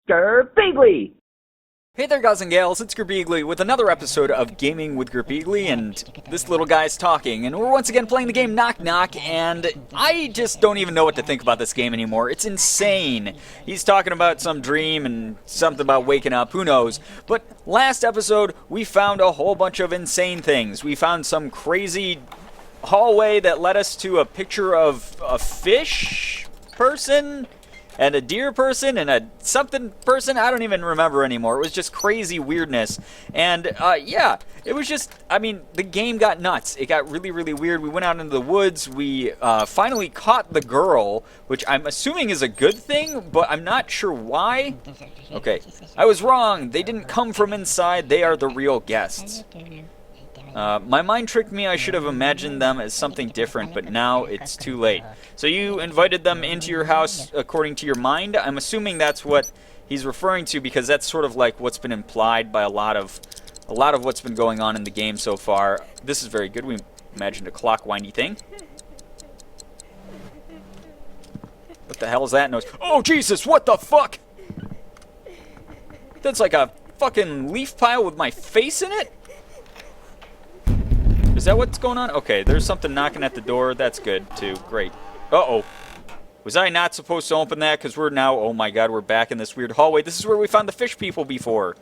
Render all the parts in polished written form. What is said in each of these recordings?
Girbeagly! Hey there guys and gals, it's Girbeagly with another episode of Gaming with Girbeagly, and this little guy's talking, and we're once again playing the game Knock Knock, and I just don't even know what to think about this game anymore. It's insane. He's talking about some dream and something about waking up, who knows. But last episode, we found a whole bunch of insane things. We found some crazy hallway that led us to a picture of a fish person and a deer person, and a something person, I don't even remember anymore. It was just crazy weirdness, and yeah, it was just, I mean, the game got nuts. It got really, really weird. We went out into the woods, we finally caught the girl, which I'm assuming is a good thing, but I'm not sure why. Okay, I was wrong. They didn't come from inside. They are the real guests. My mind tricked me. I should have imagined them as something different, but now it's too late. So you invited them into your house according to your mind? I'm assuming that's what he's referring to, because that's sort of like what's been implied by a lot of what's been going on in the game so far. This is very good. We imagined a clock windy thing. What the hell is that noise? Oh, Jesus, what the fuck? That's like a fucking leaf pile with my face in it? Is that what's going on? Okay, there's something knocking at the door. That's good, too. Great. Uh-oh. Was I not supposed to open that? Because we're now... Oh, my God, we're back in this weird hallway. This is where we found the fish people before.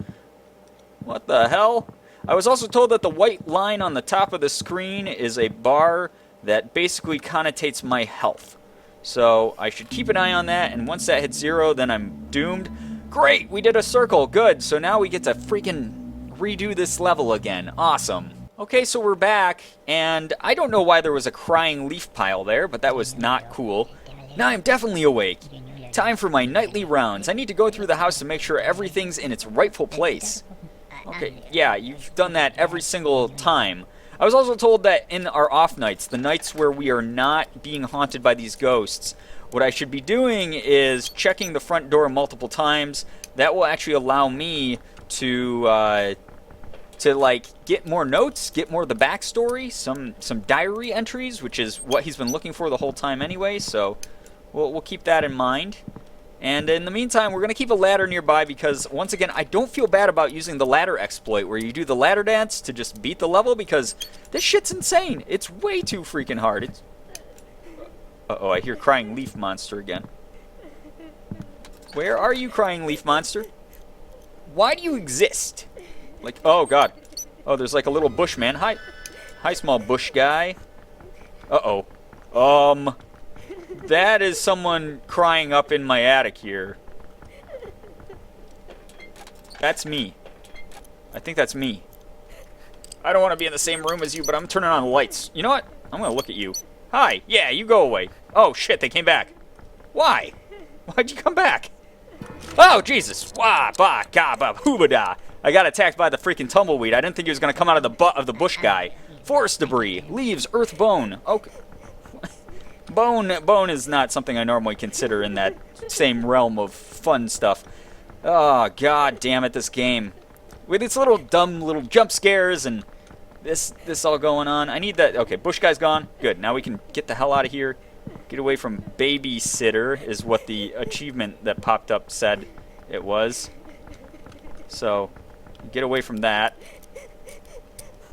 What the hell? I was also told that the white line on the top of the screen is a bar that basically connotates my health. So I should keep an eye on that, and once that hits 0, then I'm doomed. Great! We did a circle. Good. So now we get to freaking redo this level again. Awesome. Okay, so we're back, and I don't know why there was a crying leaf pile there, but that was not cool. Now I'm definitely awake. Time for my nightly rounds. I need to go through the house to make sure everything's in its rightful place. Okay, yeah, you've done that every single time. I was also told that in our off nights, the nights where we are not being haunted by these ghosts, what I should be doing is checking the front door multiple times. That will actually allow me to like get more notes, get more of the backstory, some diary entries, which is what he's been looking for the whole time anyway. So we'll keep that in mind. And in the meantime, we're gonna keep a ladder nearby because once again, I don't feel bad about using the ladder exploit where you do the ladder dance to just beat the level, because this shit's insane. It's way too freaking hard. It's... Uh-oh, I hear crying leaf monster again. Where are you, crying leaf monster? Why do you exist? Like, oh god. Oh, there's like a little bush man. Hi. Hi, small bush guy. Uh-oh. That is someone crying up in my attic here. That's me. I think that's me. I don't want to be in the same room as you, but I'm turning on the lights. You know what? I'm going to look at you. Hi. Yeah, you go away. Oh, shit, they came back. Why? Why'd you come back? Oh, Jesus. Wah, bah, ga, ba, hoobada. I got attacked by the freaking tumbleweed. I didn't think he was going to come out of the butt of the bush guy. Forest debris. Leaves. Earth bone. Okay. Bone is not something I normally consider in that same realm of fun stuff. Oh, god damn it, this game. With its little dumb little jump scares and this all going on. I need that. Okay, bush guy's gone. Good. Now we can get the hell out of here. Get away from babysitter is what the achievement that popped up said it was. So... get away from that.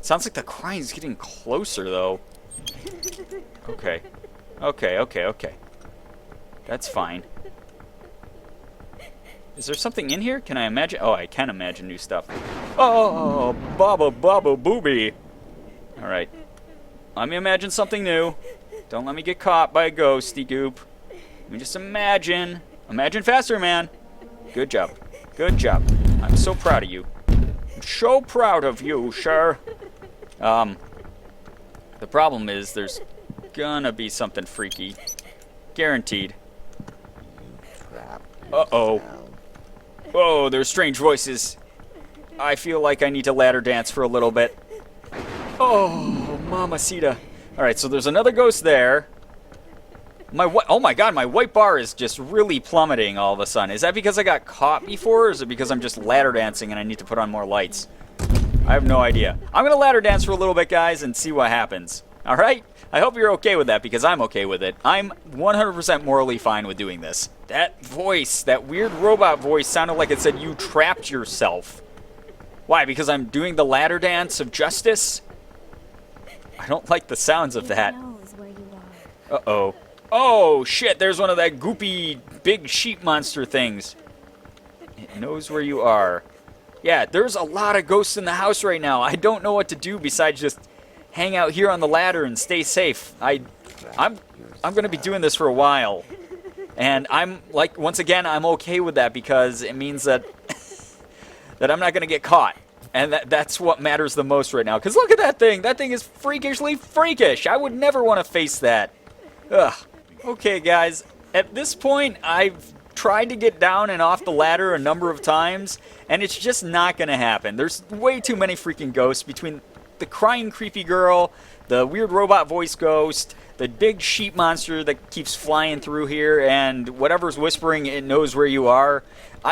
Sounds like the crying's getting closer, though. Okay. Okay. That's fine. Is there something in here? Can I imagine? Oh, I can imagine new stuff. Oh, baba booby. Alright. Let me imagine something new. Don't let me get caught by a ghosty goop. Let me just imagine. Imagine faster, man. Good job. Good job. I'm so proud of you. So proud of you, sir. The problem is there's gonna be something freaky. Guaranteed. Uh-oh. Oh, there's strange voices. I feel like I need to ladder dance for a little bit. Oh, mamacita. Alright, so there's another ghost there. Oh my god, my white bar is just really plummeting all of a sudden. Is that because I got caught before, or is it because I'm just ladder dancing and I need to put on more lights? I have no idea. I'm going to ladder dance for a little bit, guys, and see what happens. Alright? I hope you're okay with that, because I'm okay with it. I'm 100% morally fine with doing this. That voice, that weird robot voice, sounded like it said you trapped yourself. Why? Because I'm doing the ladder dance of justice? I don't like the sounds of that. Uh-oh. Oh, shit, there's one of that goopy big sheep monster things. It knows where you are. Yeah, there's a lot of ghosts in the house right now. I don't know what to do besides just hang out here on the ladder and stay safe. I'm going to be doing this for a while. And I'm, like, once again, I'm okay with that because it means that that I'm not going to get caught. And that's what matters the most right now. Because look at that thing. That thing is freakishly freakish. I would never want to face that. Ugh. Okay, guys. At this point, I've tried to get down and off the ladder a number of times, and it's just not going to happen. There's way too many freaking ghosts between the crying creepy girl, the weird robot voice ghost, the big sheep monster that keeps flying through here, and whatever's whispering, it knows where you are.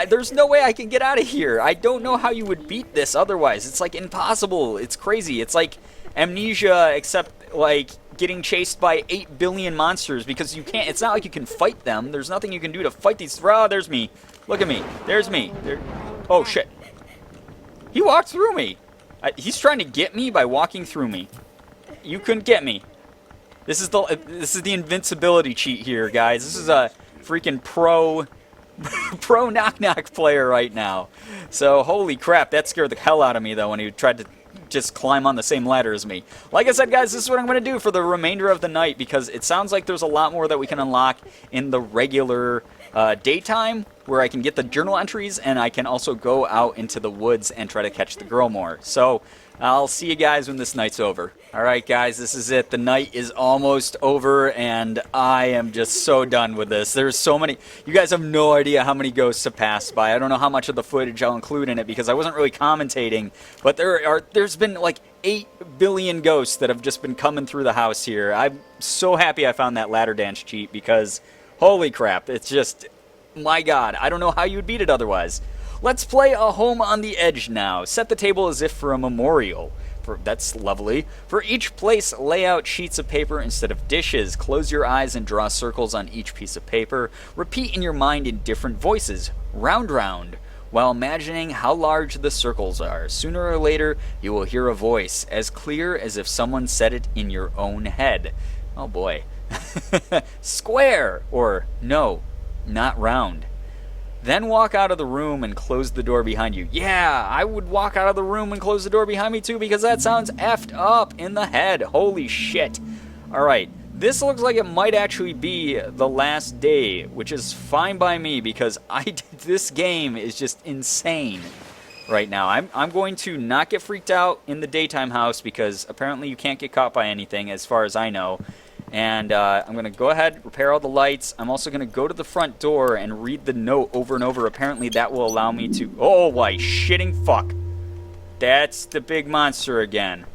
There's no way I can get out of here. I don't know how you would beat this otherwise. It's like impossible. It's crazy. It's like Amnesia, except like getting chased by 8 billion monsters, because you can't, it's not like you can fight them. There's nothing you can do to fight these. Oh, there's me. Look at me. There's me. Oh, shit. He walked through me. He's trying to get me by walking through me. You couldn't get me. This is the invincibility cheat here, guys. This is a freaking pro knock-knock player right now. So, holy crap, that scared the hell out of me, though, when he tried to just climb on the same ladder as me. Like I said, guys, this is what I'm going to do for the remainder of the night, because it sounds like there's a lot more that we can unlock in the regular daytime, where I can get the journal entries, and I can also go out into the woods and try to catch the girl more. So, I'll see you guys when this night's over. Alright, guys, this is it. The night is almost over, and I am just so done with this. There's so many. You guys have no idea how many ghosts have passed by. I don't know how much of the footage I'll include in it, because I wasn't really commentating, but there's been like 8 billion ghosts that have just been coming through the house here. I'm so happy I found that ladder dance cheat, because holy crap, it's just, my god, I don't know how you would beat it otherwise. Let's play a home on the edge now. Set the table as if for a memorial. That's lovely. For each place, lay out sheets of paper instead of dishes. Close your eyes and draw circles on each piece of paper. Repeat in your mind in different voices. Round, round, while imagining how large the circles are. Sooner or later, you will hear a voice, as clear as if someone said it in your own head. Oh boy. Square, or no, not round. Then walk out of the room and close the door behind you. Yeah, I would walk out of the room and close the door behind me too, because that sounds effed up in the head. Holy shit. Alright, this looks like it might actually be the last day, which is fine by me, because this game is just insane right now. I'm going to not get freaked out in the daytime house, because apparently you can't get caught by anything as far as I know. And I'm going to go ahead, repair all the lights. I'm also going to go to the front door and read the note over and over. Apparently that will allow me to... Oh, my shitting fuck. That's the big monster again.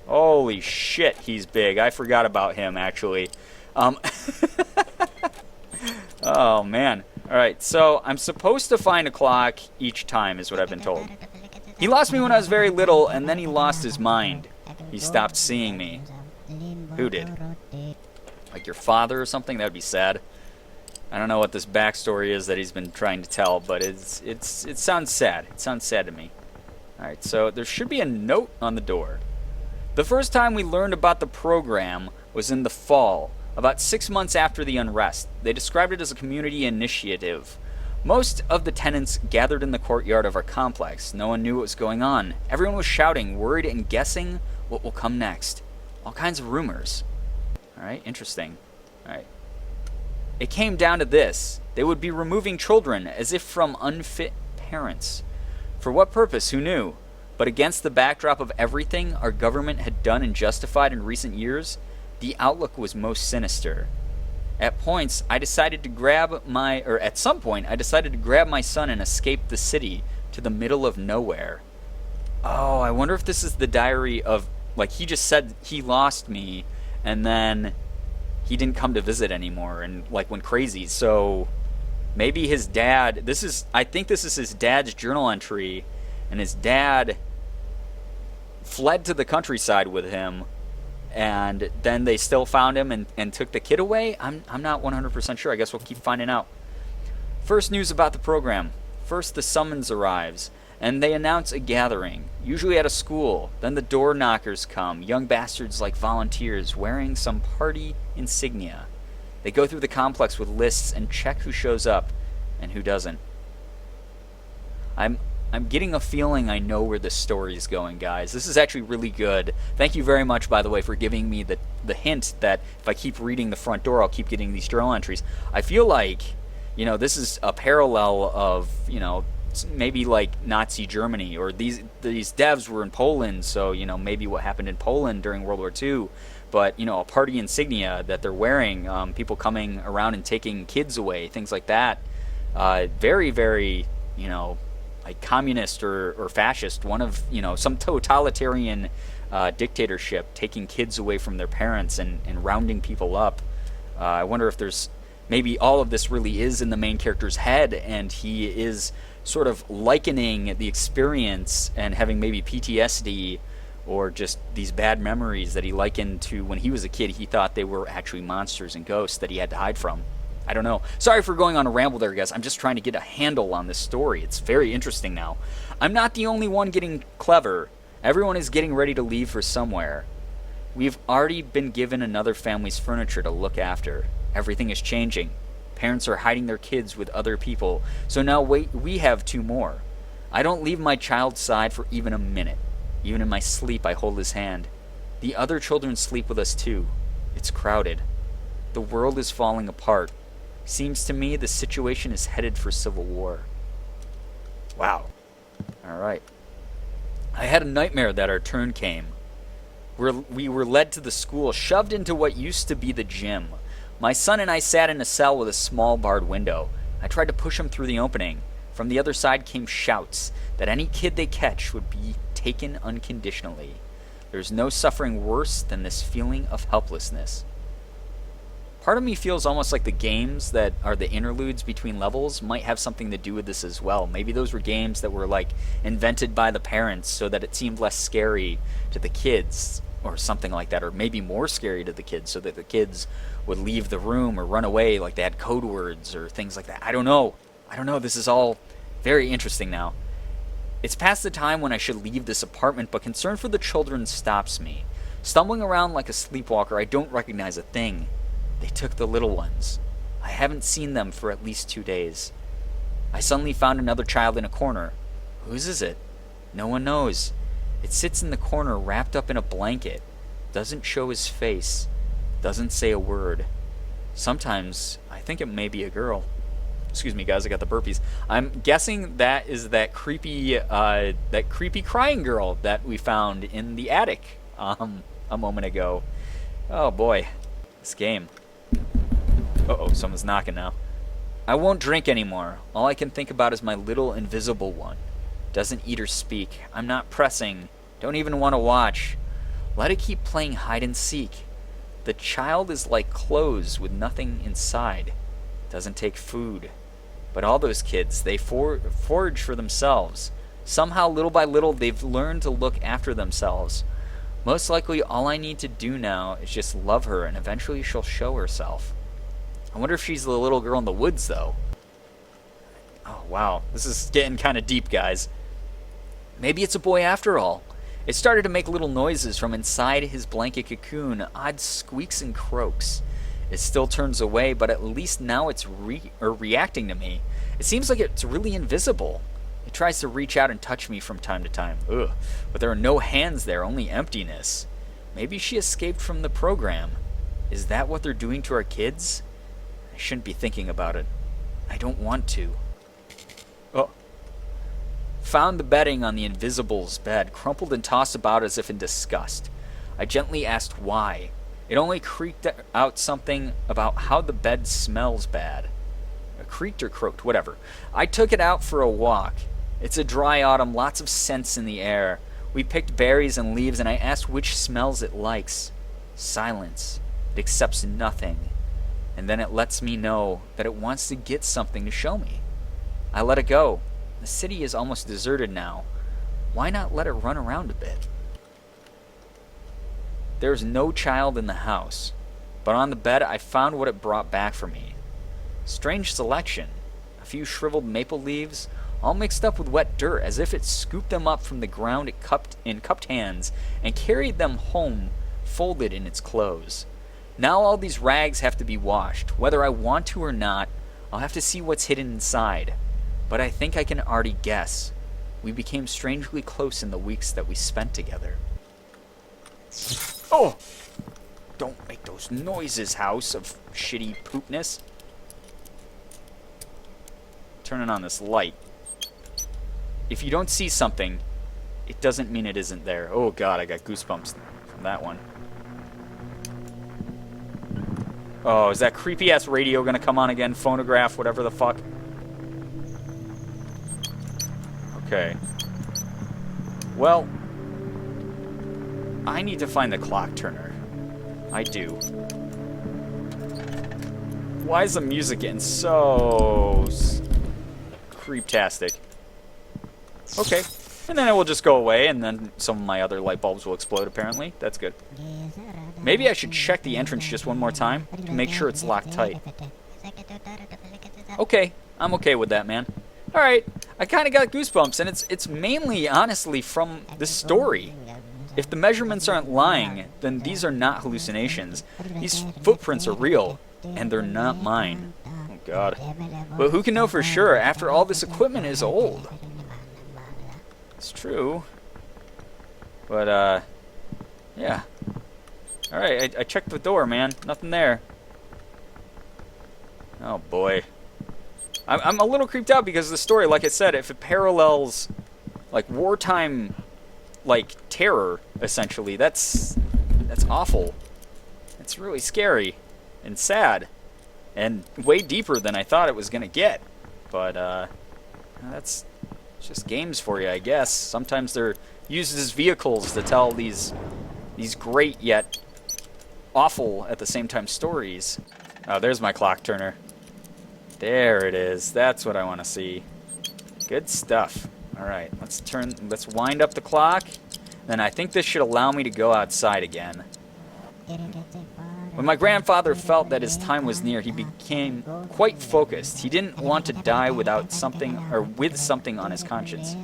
Holy shit, he's big. I forgot about him, actually. Oh, man. Alright, so I'm supposed to find a clock each time, is what I've been told. He lost me when I was very little, and then he lost his mind. He stopped seeing me. Who did? Like your father or something? That would be sad. I don't know what this backstory is that he's been trying to tell, but it sounds sad. It sounds sad to me. Alright, so there should be a note on the door. The first time we learned about the program was in the fall, about 6 months after the unrest. They described it as a community initiative. Most of the tenants gathered in the courtyard of our complex. No one knew what was going on. Everyone was shouting, worried, and guessing what will come next. All kinds of rumors. Alright, interesting. Alright. It came down to this. They would be removing children as if from unfit parents. For what purpose? Who knew? But against the backdrop of everything our government had done and justified in recent years, the outlook was most sinister. At some point, I decided to grab my son and escape the city to the middle of nowhere. Oh, I wonder if this is the diary of... Like, he just said he lost me, and then he didn't come to visit anymore, and, like, went crazy. So, maybe his dad... I think this is his dad's journal entry, and his dad fled to the countryside with him, and then they still found him and took the kid away? I'm not 100% sure. I guess we'll keep finding out. First news about the program. First, the summons arrives, and they announce a gathering, usually at a school. Then the door knockers come, young bastards like volunteers wearing some party insignia. They go through the complex with lists and check who shows up and who doesn't. I'm getting a feeling I know where this story is going, guys. This is actually really good. Thank you very much, by the way, for giving me the hint that if I keep reading the front door, I'll keep getting these journal entries. I feel like, this is a parallel of, maybe like Nazi Germany, or these devs were in Poland, so, maybe what happened in Poland during World War II. But, a party insignia that they're wearing, people coming around and taking kids away, things like that. Very, very, like communist or fascist, one of, some totalitarian dictatorship, taking kids away from their parents and rounding people up. I wonder if there's, maybe all of this really is in the main character's head, and he is sort of likening the experience and having maybe PTSD or just these bad memories that he likened to when he was a kid. He thought they were actually monsters and ghosts that he had to hide from. I don't know. Sorry for going on a ramble there, guys. I'm just trying to get a handle on this story. It's very interesting now. I'm not the only one getting clever. Everyone is getting ready to leave for somewhere. We've already been given another family's furniture to look after. Everything is changing. Parents are hiding their kids with other people. So now we have 2 more. I don't leave my child's side for even a minute. Even in my sleep, I hold his hand. The other children sleep with us too. It's crowded. The world is falling apart. Seems to me the situation is headed for civil war. Wow. Alright. I had a nightmare that our turn came. We were led to the school, shoved into what used to be the gym. My son and I sat in a cell with a small barred window. I tried to push him through the opening. From the other side came shouts that any kid they catch would be taken unconditionally. There's no suffering worse than this feeling of helplessness. Part of me feels almost like the games that are the interludes between levels might have something to do with this as well. Maybe those were games that were like invented by the parents so that it seemed less scary to the kids or something like that, or maybe more scary to the kids so that the kids would leave the room or run away, like they had code words or things like that. I don't know. This is all very interesting now. It's past the time when I should leave this apartment, but concern for the children stops me. Stumbling around like a sleepwalker, I don't recognize a thing. They took the little ones. I haven't seen them for at least 2 days. I suddenly found another child in a corner. Whose is it? No one knows. It sits in the corner wrapped up in a blanket. Doesn't show his face. Doesn't say a word. Sometimes I think it may be a girl. Excuse me, guys, I got the burpees. I'm guessing that is that creepy crying girl that we found in the attic a moment ago. Oh boy, this game. Uh-oh, someone's knocking now. I won't drink anymore. All I can think about is my little invisible one. Doesn't eat or speak. I'm not pressing. Don't even want to watch. Let it keep playing hide and seek. The child is like clothes with nothing inside. Doesn't take food. But all those kids, they forage for themselves. Somehow, little by little, they've learned to look after themselves. Most likely, all I need to do now is just love her, and eventually she'll show herself. I wonder if she's the little girl in the woods, though. Oh, wow. This is getting kind of deep, guys. Maybe it's a boy after all. It started to make little noises from inside his blanket cocoon, odd squeaks and croaks. It still turns away, but at least now it's reacting to me. It seems like it's really invisible. It tries to reach out and touch me from time to time. Ugh. But there are no hands there, only emptiness. Maybe she escaped from the program. Is that what they're doing to our kids? I shouldn't be thinking about it. I don't want to. Oh. Found the bedding on the Invisible's bed, crumpled and tossed about as if in disgust. I gently asked why. It only creaked out something about how the bed smells bad. Creaked or croaked, whatever. I took it out for a walk. It's a dry autumn, lots of scents in the air. We picked berries and leaves, and I asked which smells it likes. Silence. It accepts nothing. And then it lets me know that it wants to get something to show me. I let it go. The city is almost deserted now. Why not let it run around a bit? There's no child in the house, but on the bed I found what it brought back for me. Strange selection. A few shriveled maple leaves, all mixed up with wet dirt, as if it scooped them up from the ground in cupped hands and carried them home folded in its clothes. Now all these rags have to be washed. Whether I want to or not, I'll have to see what's hidden inside. But I think I can already guess. We became strangely close in the weeks that we spent together. Oh! Don't make those noises, house of shitty poopness. Turning on this light. If you don't see something, it doesn't mean it isn't there. Oh god, I got goosebumps from that one. Oh, is that creepy-ass radio gonna come on again? Phonograph, whatever the fuck. Okay. Well, I need to find the clock turner. I do. Why is the music getting so creeptastic? Okay. And then it will just go away, and then some of my other light bulbs will explode, apparently. That's good. Maybe I should check the entrance just one more time to make sure it's locked tight. Okay. I'm okay with that, man. Alright. I kind of got goosebumps, and it's mainly, honestly, from the story. If the measurements aren't lying, then these are not hallucinations. These footprints are real, and they're not mine. Oh, God. But who can know for sure after all this equipment is old? It's true. But, yeah. Alright, I checked the door, man. Nothing there. Oh, boy. I'm a little creeped out because of the story, like I said, if it parallels, like, wartime, like, terror, essentially, that's awful. It's really scary and sad and way deeper than I thought it was going to get. But, that's just games for you, I guess. Sometimes they're used as vehicles to tell these great yet awful at the same time stories. Oh, there's my clock turner. There it is. That's what I want to see. Good stuff. All right, let's wind up the clock. Then I think this should allow me to go outside again. When my grandfather felt that his time was near, he became quite focused. He didn't want to die without something or with something on his conscience.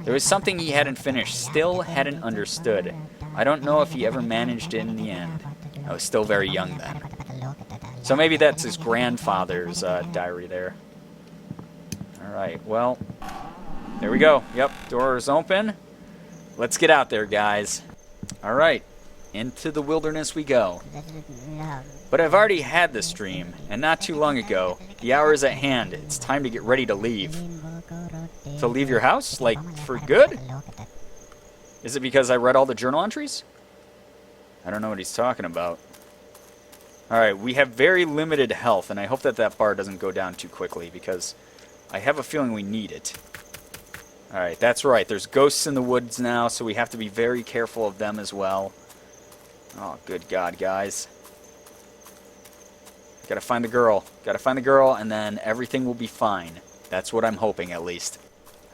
There was something he hadn't finished, still hadn't understood. I don't know if he ever managed it in the end. I was still very young then. So maybe that's his grandfather's diary there. Alright, well, there we go. Yep, door is open. Let's get out there, guys. Alright, into the wilderness we go. But I've already had this dream, and not too long ago. The hour is at hand. It's time to get ready to leave. To leave your house? Like, for good? Is it because I read all the journal entries? I don't know what he's talking about. Alright, we have very limited health, and I hope that that bar doesn't go down too quickly, because I have a feeling we need it. Alright, that's right. There's ghosts in the woods now, so we have to be very careful of them as well. Oh, good God, guys. Gotta find the girl. Gotta find the girl, and then everything will be fine. That's what I'm hoping, at least.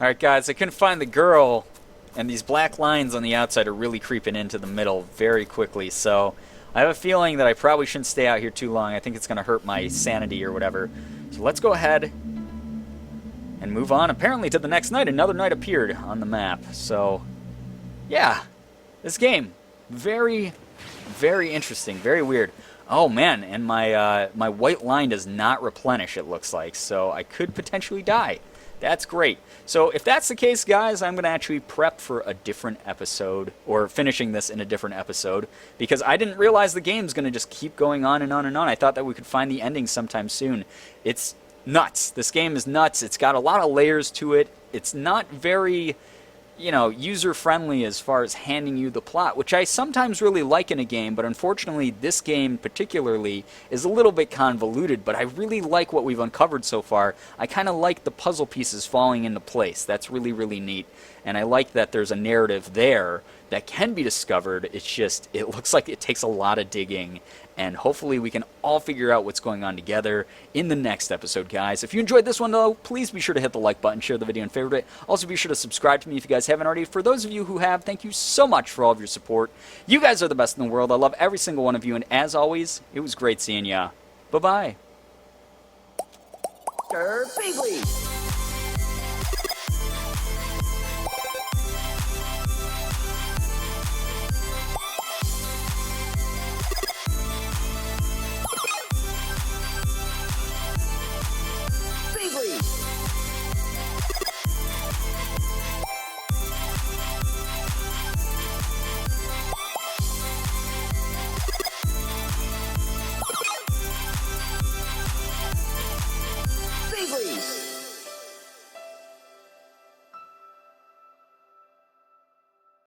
Alright, guys, I couldn't find the girl, and these black lines on the outside are really creeping into the middle very quickly, so I have a feeling that I probably shouldn't stay out here too long. I think it's going to hurt my sanity or whatever. So let's go ahead and move on. Apparently to the next night, another night appeared on the map. So, yeah, this game, very, very interesting, very weird. Oh man, and my my white line does not replenish, it looks like, so I could potentially die. That's great. So if that's the case, guys, I'm going to actually prep for a different episode, or finishing this in a different episode, because I didn't realize the game's going to just keep going on and on and on. I thought that we could find the ending sometime soon. It's nuts. This game is nuts. It's got a lot of layers to it. It's not very, you know, user-friendly as far as handing you the plot, which I sometimes really like in a game, but unfortunately this game particularly is a little bit convoluted, but I really like what we've uncovered so far. I kind of like the puzzle pieces falling into place. That's really, really neat, and I like that there's a narrative there that can be discovered. It's just, it looks like it takes a lot of digging and hopefully we can all figure out what's going on together in the next episode, guys. If you enjoyed this one, though, please be sure to hit the like button, share the video, and favorite it. Also, be sure to subscribe to me if you guys haven't already. For those of you who have, thank you so much for all of your support. You guys are the best in the world. I love every single one of you, and as always, it was great seeing ya. Bye-bye. Girbeagly.